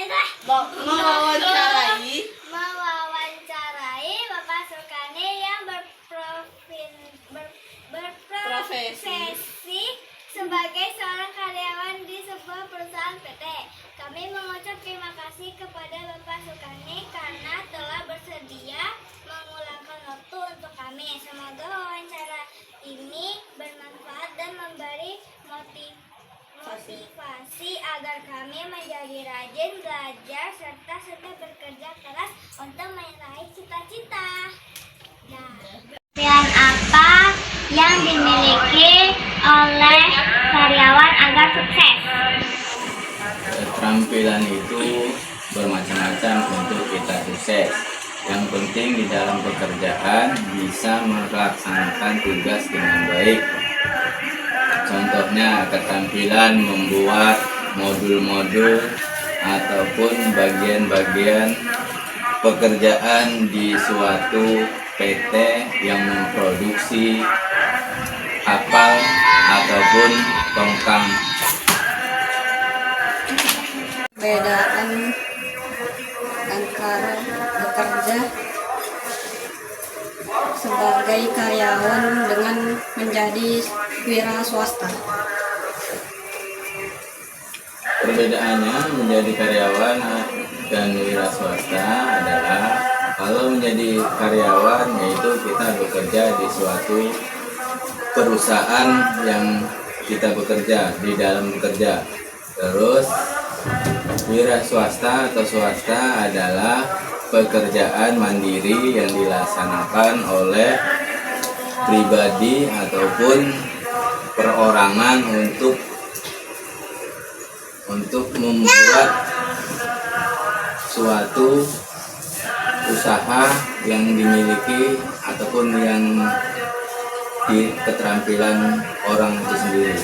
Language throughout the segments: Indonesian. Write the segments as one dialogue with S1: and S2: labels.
S1: mewawancarai Bapak Sulkarni yang berprofesi sebagai seorang karyawan di sebuah perusahaan PT. Kami mengucap terima kasih kepada Bapak Sulkarni karena telah bersedia mengulangkan waktu untuk kami. Semoga wawancara ini bermanfaat dan memberi motivasi agar kami menjadi rajin belajar serta bekerja keras untuk meraih cita-cita. Pekerjaan apa yang dimiliki oleh karyawan agar sukses?
S2: Keterampilan itu bermacam-macam untuk kita sukses. Yang penting di dalam pekerjaan bisa melaksanakan tugas dengan baik. Contohnya keterampilan membuat modul-modul ataupun bagian-bagian pekerjaan di suatu PT yang memproduksi kapal ataupun tongkang.
S3: Perbedaan antara bekerja sebagai karyawan dengan menjadi wira swasta.
S2: Perbedaannya menjadi karyawan dan wira swasta adalah kalau menjadi karyawan yaitu kita bekerja di suatu perusahaan yang kita bekerja di dalam bekerja. Terus wira swasta atau swasta adalah pekerjaan mandiri yang dilaksanakan oleh pribadi ataupun perorangan untuk membuat suatu usaha yang dimiliki ataupun yang di keterampilan orang itu sendiri.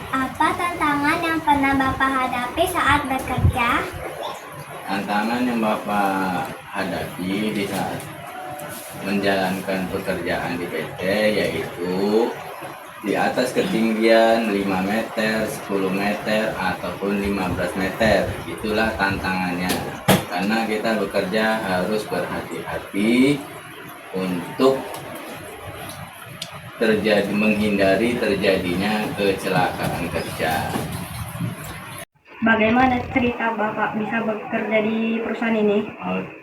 S1: Apa tantangan yang pernah Bapak hadapi saat bekerja?
S2: Tantangan yang Bapak hadapi di saat menjalankan pekerjaan di PT yaitu di atas ketinggian 5 meter, 10 meter, ataupun 15 meter. Itulah tantangannya. Karena kita bekerja harus berhati-hati untuk menghindari terjadinya kecelakaan kerja.
S3: Bagaimana cerita Bapak bisa bekerja di perusahaan ini?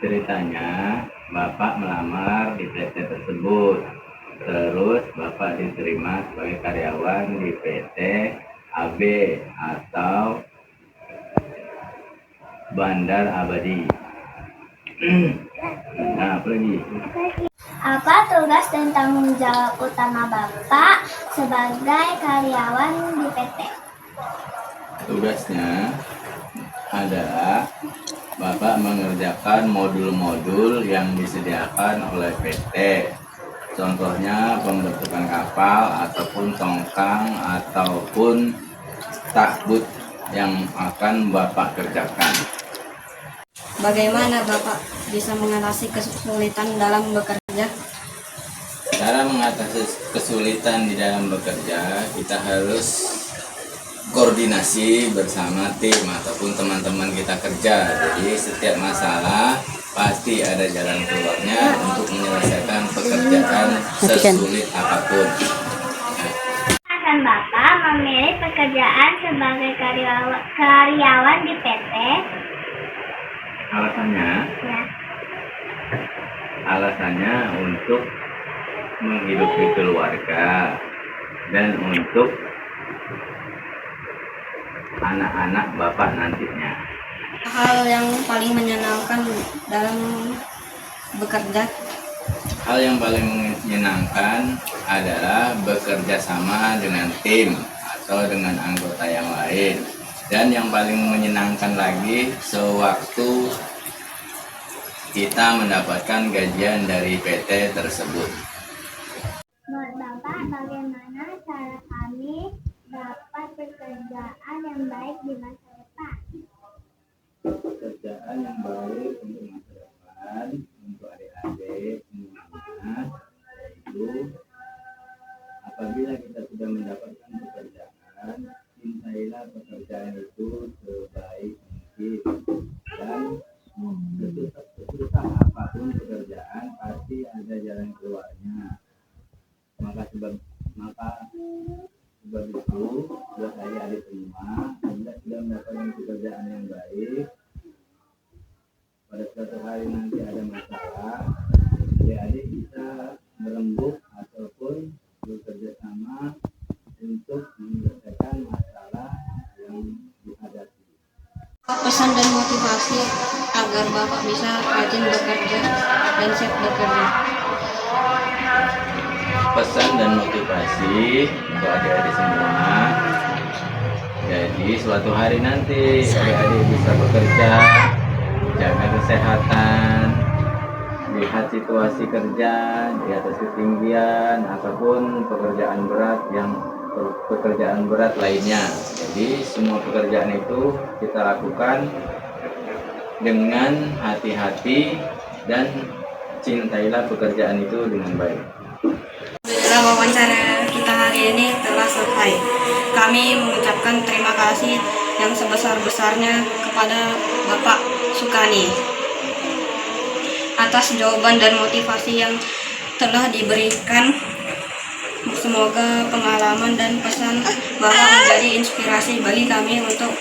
S2: Ceritanya, Bapak melamar di PT tersebut. Terus Bapak diterima sebagai karyawan di PT AB atau Bandar Abadi. Nah, apa lagi?
S1: Apa tugas dan tanggung jawab utama Bapak sebagai karyawan di PT?
S2: Tugasnya adalah Bapak mengerjakan modul-modul yang disediakan oleh PT. Contohnya pembentukan kapal ataupun tongkang ataupun takbut yang akan Bapak kerjakan.
S3: Bagaimana Bapak bisa mengatasi kesulitan dalam bekerja?
S2: Cara mengatasi kesulitan di dalam bekerja, kita harus koordinasi bersama tim ataupun teman-teman kita kerja. Jadi setiap masalah pasti ada jalan keluarnya untuk menyelesaikan pekerjaan sesulit apapun.
S1: Akan Bapak memilih pekerjaan sebagai karyawan di PT?
S2: Alasannya?
S1: Ya.
S2: Alasannya untuk menghidupi keluarga dan untuk anak-anak Bapak nantinya.
S3: Hal yang paling menyenangkan dalam bekerja?
S2: Hal yang paling menyenangkan adalah bekerja sama dengan tim atau dengan anggota yang lain. Dan yang paling menyenangkan lagi sewaktu kita mendapatkan gajian dari PT tersebut.
S1: Menurut Bapak, bagaimana cara kami dapat pekerjaan yang baik di masa depan?
S2: Pekerjaan yang baik untuk masa depan, untuk adik-adik semuanya, yaitu apabila kita sudah mendapatkan pekerjaan, cintailah pekerjaan itu sebaik mungkin, dan sesusah apapun pekerjaan pasti ada jalan keluarnya. Sebab itu, buat adik-adik semua, Anda sudah mendapatkan pekerjaan yang baik. Pada suatu hari nanti ada masalah, adik-adik bisa merembuk ataupun bekerja sama untuk menyelesaikan masalah yang dihadapi.
S3: Pesan dan motivasi agar Bapak bisa rajin bekerja dan siap bekerja.
S2: Pesan dan motivasi untuk adik-adik semua. Jadi suatu hari nanti adik-adik bisa bekerja, jaga kesehatan, lihat situasi kerja di atas ketinggian ataupun pekerjaan berat lainnya. Jadi semua pekerjaan itu kita lakukan dengan hati-hati dan cintailah pekerjaan itu dengan baik.
S3: Alhamdulillah, wawancara kita hari ini telah selesai. Kami mengucapkan terima kasih yang sebesar-besarnya kepada Bapak Sukani atas jawaban dan motivasi yang telah diberikan. Semoga pengalaman dan pesan Bapak menjadi inspirasi bagi kami untuk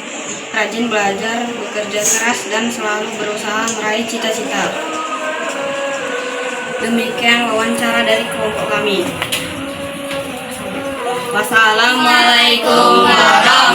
S3: rajin belajar, bekerja keras, dan selalu berusaha meraih cita-cita. Demikian wawancara dari kelompok kami. Wassalamualaikum warahmatullahi wabarakatuh.